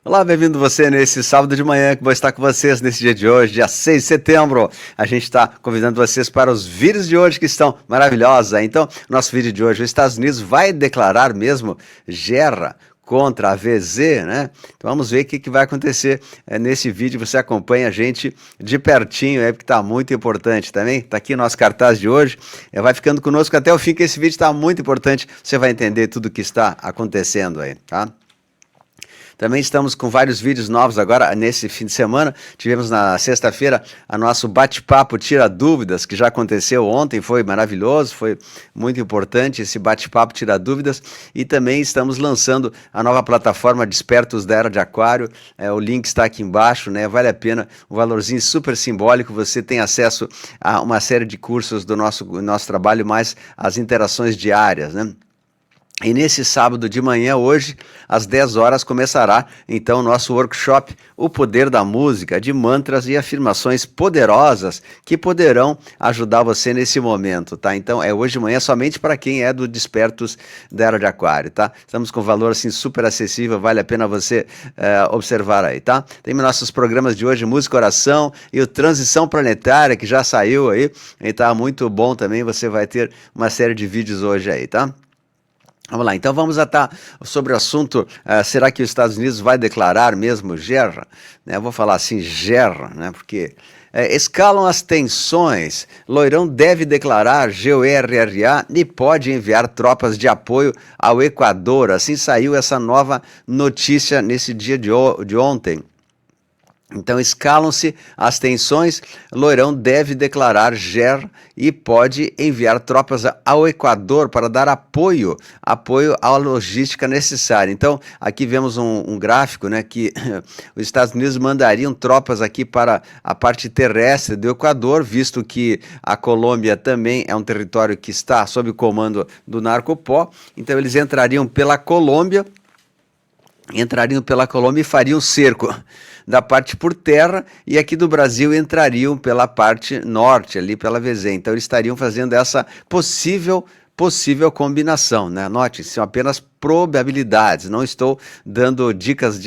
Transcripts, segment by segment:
Olá, bem-vindo você nesse sábado de manhã que vou estar com vocês nesse dia de hoje, dia 6 de setembro. A gente está convidando vocês para os vídeos de hoje que estão maravilhosos. Então, nosso vídeo de hoje, os Estados Unidos vai declarar mesmo guerra contra a VZ, né? Então vamos ver o que vai acontecer nesse vídeo. Você acompanha a gente de pertinho, porque está muito importante também. Está aqui o nosso cartaz de hoje. Vai ficando conosco até o fim, que esse vídeo está muito importante. Você vai entender tudo o que está acontecendo aí, tá? Também estamos com vários vídeos novos agora nesse fim de semana. Tivemos na sexta-feira a nosso bate-papo Tira Dúvidas, que já aconteceu ontem, foi maravilhoso, foi muito importante esse bate-papo Tira Dúvidas. E também estamos lançando a nova plataforma Despertos da Era de Aquário. O link está aqui embaixo, né? Vale a pena, um valorzinho super simbólico. Você tem acesso a uma série de cursos do nosso trabalho, mais as interações diárias, né? E nesse sábado de manhã, hoje, às 10 horas, começará então o nosso workshop O Poder da Música, de mantras e afirmações poderosas que poderão ajudar você nesse momento, tá? Então é hoje de manhã somente para quem é do Despertos da Era de Aquário, tá? Estamos com valor assim super acessível, vale a pena você observar aí, tá? Tem nossos programas de hoje, Música, Oração e o Transição Planetária, que já saiu aí, e tá muito bom também, você vai ter uma série de vídeos hoje aí, tá? Vamos lá, então vamos atar sobre o assunto, será que os Estados Unidos vai declarar mesmo guerra? Eu vou falar assim, guerra, né, porque escalam as tensões, Loirão deve declarar GORRA e pode enviar tropas de apoio ao Equador, assim saiu essa nova notícia nesse dia de ontem. Então escalam-se as tensões, Loirão deve declarar guerra e pode enviar tropas ao Equador para dar apoio à logística necessária. Então aqui vemos um gráfico, né, que os Estados Unidos mandariam tropas aqui para a parte terrestre do Equador, visto que a Colômbia também é um território que está sob o comando do Narcopó, então eles entrariam pela Colômbia e fariam cerco da parte por terra, e aqui do Brasil entrariam pela parte norte, ali pela VZ. Então eles estariam fazendo essa possível combinação, né? Note, são apenas probabilidades, não estou dando dicas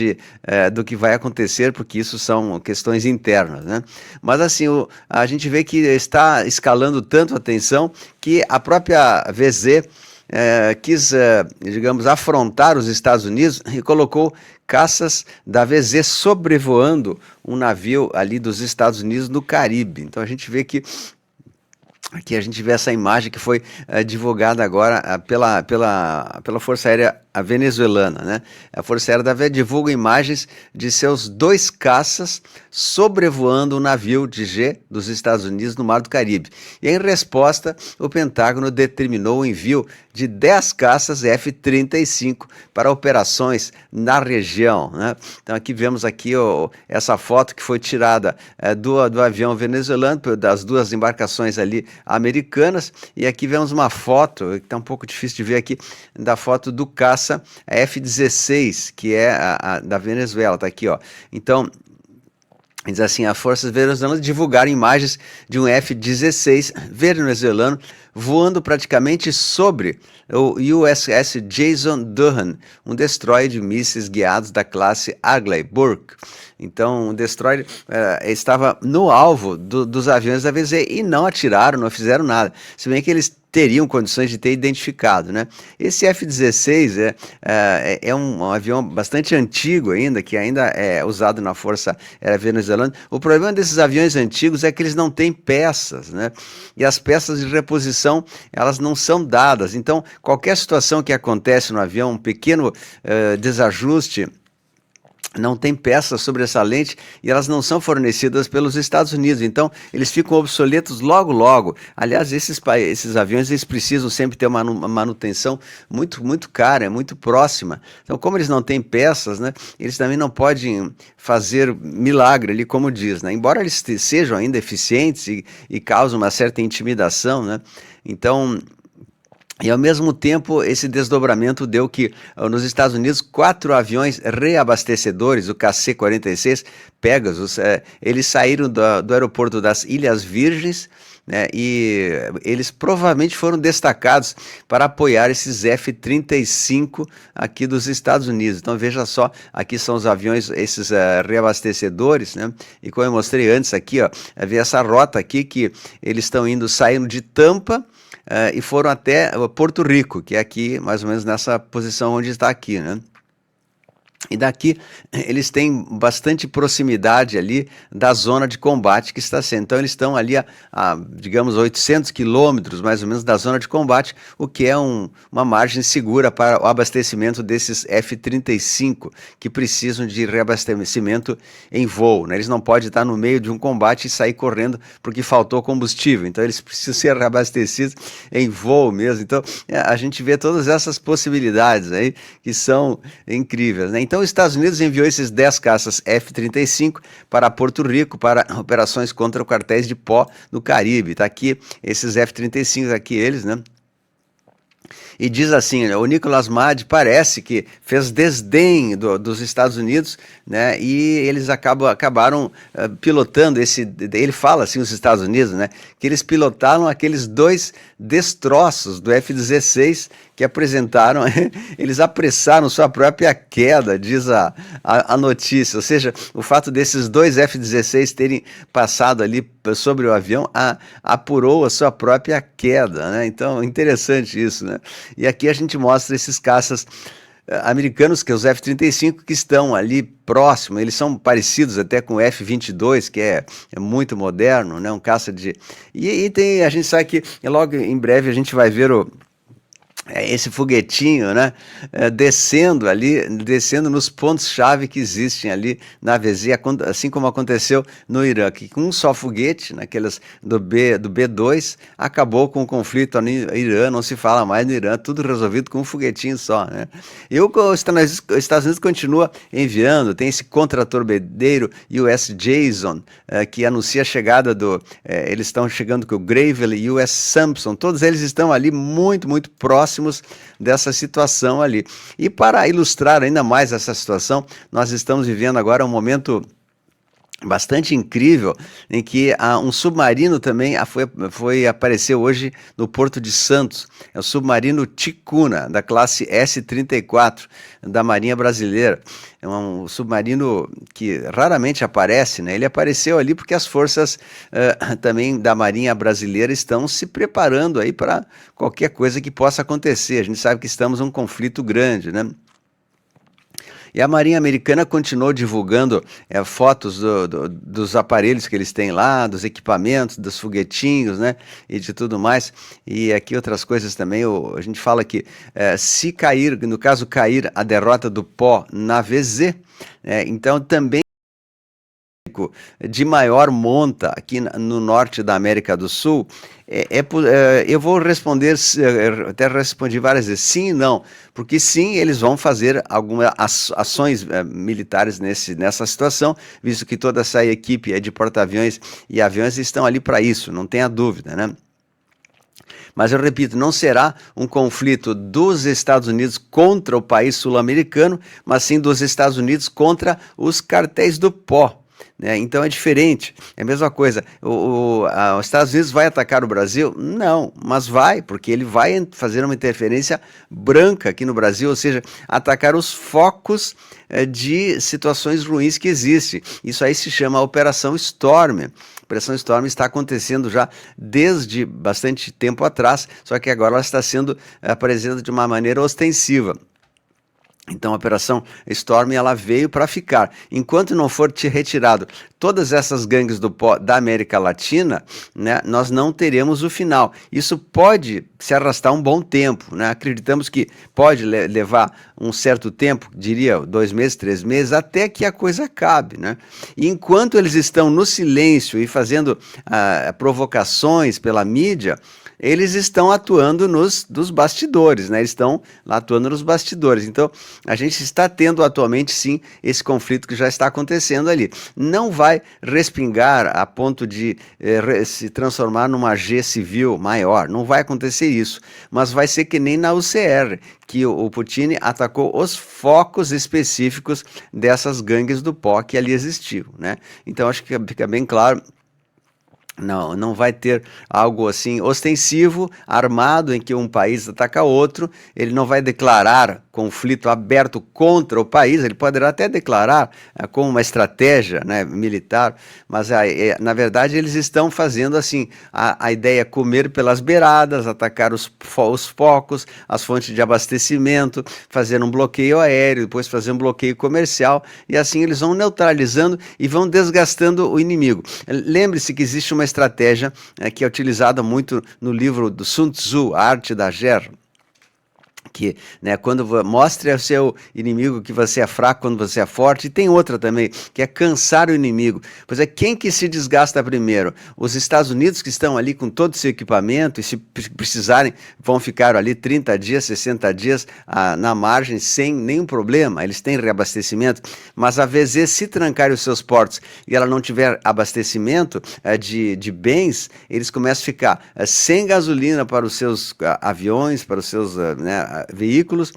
do que vai acontecer, porque isso são questões internas, né? Mas assim, a gente vê que está escalando tanto a tensão que a própria VZ quis, digamos, afrontar os Estados Unidos e colocou caças da VZ sobrevoando um navio ali dos Estados Unidos no Caribe. Então a gente vê que aqui a gente vê essa imagem que foi divulgada agora pela Força Aérea venezuelana, né? A Força Aérea da VE divulga imagens de seus 2 caças sobrevoando um navio de G dos Estados Unidos no Mar do Caribe. E em resposta, o Pentágono determinou o envio de 10 caças F-35 para operações na região, né? Então aqui vemos aqui essa foto que foi tirada do avião venezuelano, das 2 embarcações ali americanas, e aqui vemos uma foto, que está um pouco difícil de ver aqui, da foto do caça F-16, que é da Venezuela, tá aqui, ó. Então, diz assim, as forças venezuelanas divulgaram imagens de um F-16 venezuelano voando praticamente sobre o USS Jason Durham, um destroyer de mísseis guiados da classe Arleigh Burke. Então, o destroyer estava no alvo dos aviões da VZ e não atiraram, não fizeram nada. Se bem que eles teriam condições de ter identificado, né? Esse F-16 é um avião bastante antigo ainda, que ainda é usado na Força Aérea Venezuelana. O problema desses aviões antigos é que eles não têm peças, né? E as peças de reposição, elas não são dadas. Então, qualquer situação que acontece no avião, um pequeno desajuste, não tem peças sobressalentes e elas não são fornecidas pelos Estados Unidos, então eles ficam obsoletos logo. Aliás, esses aviões eles precisam sempre ter uma manutenção muito cara, muito próxima. Então, como eles não têm peças, né, eles também não podem fazer milagre ali, como diz, né? Embora eles sejam ainda eficientes e causam uma certa intimidação, né? Então E ao mesmo tempo, esse desdobramento deu que nos Estados Unidos, 4 aviões reabastecedores, o KC-46 Pegasus, eles saíram do aeroporto das Ilhas Virgens, né, e eles provavelmente foram destacados para apoiar esses F-35 aqui dos Estados Unidos. Então veja só, aqui são os aviões, esses reabastecedores, né, e como eu mostrei antes aqui, ó, vê essa rota aqui que eles estão saindo de Tampa, e foram até Porto Rico, que é aqui, mais ou menos nessa posição onde está aqui, né? E daqui eles têm bastante proximidade ali da zona de combate que está sendo. Então eles estão ali digamos, 800 quilômetros mais ou menos da zona de combate, o que é uma margem segura para o abastecimento desses F-35 que precisam de reabastecimento em voo, né? Eles não podem estar no meio de um combate e sair correndo porque faltou combustível. Então eles precisam ser reabastecidos em voo mesmo. Então a gente vê todas essas possibilidades aí que são incríveis, né? Então, os Estados Unidos enviou esses 10 caças F-35 para Porto Rico para operações contra quartéis de pó no Caribe. Está aqui esses F-35, aqui eles, né? E diz assim, o Nicolas Madi parece que fez desdém dos Estados Unidos, né? E eles acabaram pilotando ele fala assim, os Estados Unidos, né? Que eles pilotaram aqueles 2 destroços do F-16 que apresentaram, eles apressaram sua própria queda, diz a notícia. Ou seja, o fato desses 2 F-16 terem passado ali sobre o avião apurou a sua própria queda, né? Então, interessante isso, né? E aqui a gente mostra esses caças americanos, que é os F-35, que estão ali próximo, eles são parecidos até com o F-22, que é muito moderno, né? Um caça de... E a gente sabe que logo em breve a gente vai ver esse foguetinho, né, descendo nos pontos-chave que existem ali na VZ, assim como aconteceu no Irã, que com um só foguete, naqueles do B2, acabou com o conflito no Irã, não se fala mais no Irã, tudo resolvido com um foguetinho só, né. E os Estados Unidos continua enviando, tem esse contratorpedeiro US Jason, que anuncia a chegada eles estão chegando com o Gravely e o US Sampson, todos eles estão ali muito, muito próximos dessa situação ali. E para ilustrar ainda mais essa situação, nós estamos vivendo agora um momento bastante incrível, em que um submarino também apareceu hoje no Porto de Santos. É o submarino Ticuna, da classe S-34, da Marinha Brasileira. É um submarino que raramente aparece, né? Ele apareceu ali porque as forças também da Marinha Brasileira estão se preparando aí para qualquer coisa que possa acontecer. A gente sabe que estamos num conflito grande, né? E a Marinha Americana continuou divulgando fotos dos aparelhos que eles têm lá, dos equipamentos, dos foguetinhos, né, e de tudo mais. E aqui outras coisas também, a gente fala que se cair, no caso cair a derrota do pó na VZ, então também de maior monta aqui no norte da América do Sul, eu vou responder, até respondi várias vezes, sim e não, porque sim, eles vão fazer algumas ações militares nessa situação, visto que toda essa equipe é de porta-aviões e aviões estão ali para isso, não tenha dúvida, né? Mas eu repito, não será um conflito dos Estados Unidos contra o país sul-americano, mas sim dos Estados Unidos contra os cartéis do pó. Então é diferente, é a mesma coisa. Os Estados Unidos vai atacar o Brasil? Não, mas vai, porque ele vai fazer uma interferência branca aqui no Brasil, ou seja, atacar os focos de situações ruins que existem. Isso aí se chama Operação Storm. A Operação Storm está acontecendo já desde bastante tempo atrás, só que agora ela está sendo apresentada de uma maneira ostensiva. Então a Operação Storm ela veio para ficar. Enquanto não for retirado todas essas gangues da América Latina, né, nós não teremos o final. Isso pode se arrastar um bom tempo, né? Acreditamos que pode levar um certo tempo, diria 2 meses, 3 meses, até que a coisa acabe, né? E enquanto eles estão no silêncio e fazendo provocações pela mídia, eles estão atuando dos bastidores, né? Eles estão lá atuando nos bastidores. Então, a gente está tendo atualmente, sim, esse conflito que já está acontecendo ali. Não vai respingar a ponto de se transformar numa G civil maior. Não vai acontecer isso. Mas vai ser que nem na UCR, que o Putin atacou os focos específicos dessas gangues do pó que ali existiu, né? Então, acho que fica bem claro. Não vai ter algo assim ostensivo, armado, em que um país ataca outro. Ele não vai declarar conflito aberto contra o país. Ele poderá até declarar como uma estratégia, né, militar, mas na verdade eles estão fazendo assim a ideia é comer pelas beiradas, atacar os focos, as fontes de abastecimento, fazer um bloqueio aéreo, depois fazer um bloqueio comercial, e assim eles vão neutralizando e vão desgastando o inimigo. Lembre-se que existe uma estratégia que é utilizada muito no livro do Sun Tzu, A Arte da Guerra, que, né, quando mostre ao seu inimigo que você é fraco quando você é forte. E tem outra também, que é cansar o inimigo. Pois é, quem que se desgasta primeiro? Os Estados Unidos, que estão ali com todo o seu equipamento, e se precisarem vão ficar ali 30 dias, 60 dias na margem sem nenhum problema, eles têm reabastecimento. Mas a VZ, se trancar os seus portos e ela não tiver abastecimento de bens, eles começam a ficar sem gasolina para os seus aviões, para os seus veículos,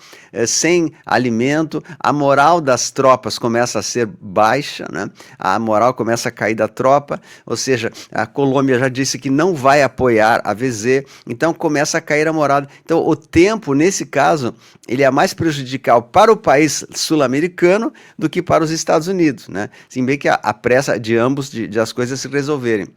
sem alimento. A moral das tropas começa a ser baixa, né? A moral começa a cair da tropa, ou seja, a Colômbia já disse que não vai apoiar a VZ, então começa a cair a moral. Então o tempo, nesse caso, ele é mais prejudicial para o país sul-americano do que para os Estados Unidos, né? Se bem que a pressa de ambos de as coisas se resolverem.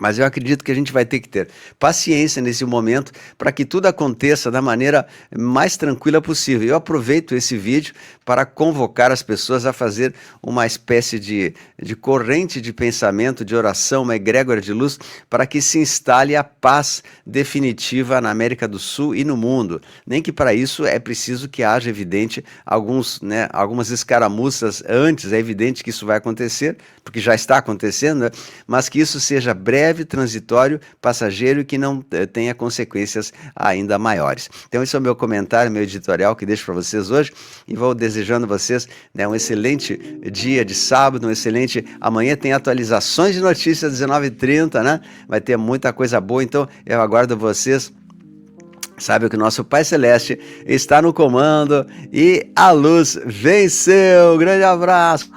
Mas eu acredito que a gente vai ter que ter paciência nesse momento para que tudo aconteça da maneira mais tranquila possível. Eu aproveito esse vídeo para convocar as pessoas a fazer uma espécie de corrente de pensamento, de oração, uma egrégora de luz, para que se instale a paz definitiva na América do Sul e no mundo. Nem que para isso é preciso que haja, evidente, algumas escaramuças antes. É evidente que isso vai acontecer, porque já está acontecendo, né? Mas que isso seja breve, transitório, passageiro e que não tenha consequências ainda maiores. Então esse é o meu comentário, meu editorial que deixo para vocês hoje, e vou desejando a vocês, né, um excelente dia de sábado, um excelente... Amanhã tem atualizações de notícias às 19h30, né? Vai ter muita coisa boa, então eu aguardo vocês. Sabe que o nosso Pai Celeste está no comando e a luz venceu. Grande abraço!